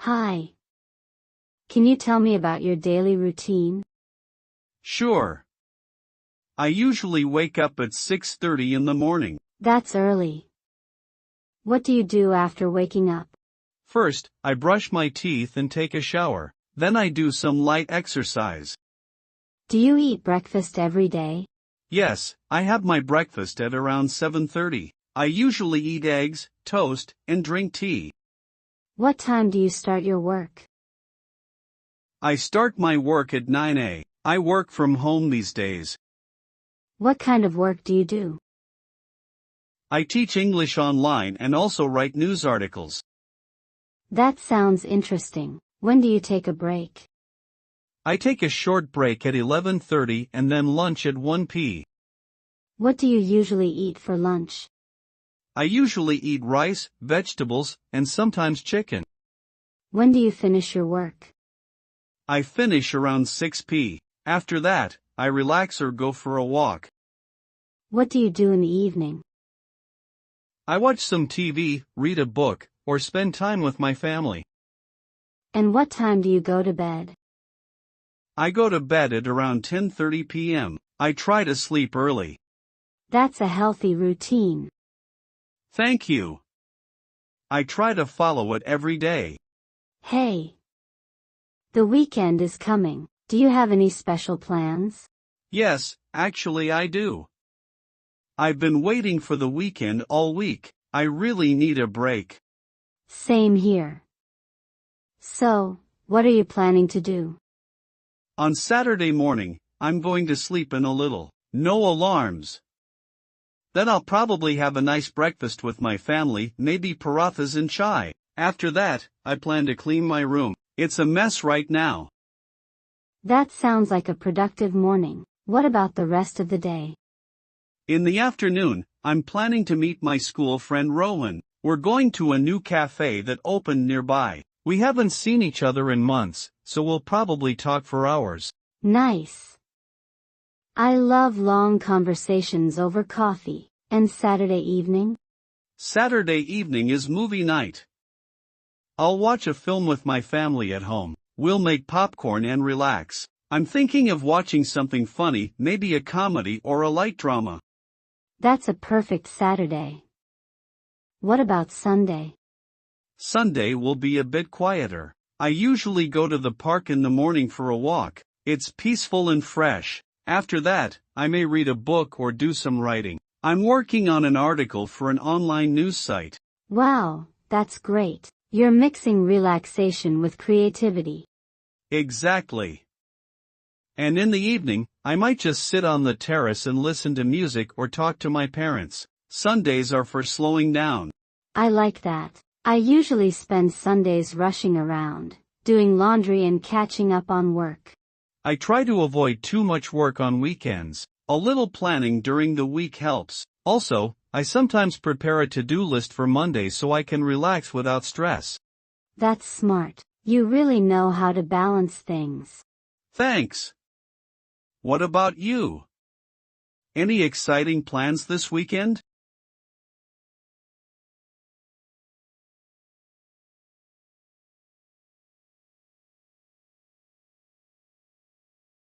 Hi. Can you tell me about your daily routine? Sure. I usually wake up at 6:30 in the morning. That's early. What do you do after waking up? First, I brush my teeth and take a shower. Then I do some light exercise. Do you eat breakfast every day? Yes, I have my breakfast at around 7:30. I usually eat eggs, toast, and drink tea. What time do you start your work? I start my work at 9 a.m. I work from home these days. What kind of work do you do? I teach English online and also write news articles. That sounds interesting. When do you take a break? I take a short break at 11:30 and then lunch at 1 p.m. What do you usually eat for lunch? I usually eat rice, vegetables, and sometimes chicken. When do you finish your work? I finish around 6 p.m. After that, I relax or go for a walk. What do you do in the evening? I watch some TV, read a book, or spend time with my family. And what time do you go to bed? I go to bed at around 10:30 p.m. I try to sleep early. That's a healthy routine. Thank you. I try to follow it every day. Hey. The weekend is coming. Do you have any special plans? Yes, actually I do. I've been waiting for the weekend all week. I really need a break. Same here. So, what are you planning to do? On Saturday morning, I'm going to sleep in a little. No alarms. Then I'll probably have a nice breakfast with my family, maybe parathas and chai. After that, I plan to clean my room. It's a mess right now. That sounds like a productive morning. What about the rest of the day? In the afternoon, I'm planning to meet my school friend Rowan. We're going to a new cafe that opened nearby. We haven't seen each other in months, so we'll probably talk for hours. Nice. I love long conversations over coffee. And Saturday evening? Saturday evening is movie night. I'll watch a film with my family at home. We'll make popcorn and relax. I'm thinking of watching something funny, maybe a comedy or a light drama. That's a perfect Saturday. What about Sunday? Sunday will be a bit quieter. I usually go to the park in the morning for a walk. It's peaceful and fresh. After that, I may read a book or do some writing. I'm working on an article for an online news site. Wow, that's great. You're mixing relaxation with creativity. Exactly. And in the evening, I might just sit on the terrace and listen to music or talk to my parents. Sundays are for slowing down. I like that. I usually spend Sundays rushing around, doing laundry and catching up on work. I try to avoid too much work on weekends. A little planning during the week helps. Also, I sometimes prepare a to-do list for Monday so I can relax without stress. That's smart. You really know how to balance things. Thanks. What about you? Any exciting plans this weekend?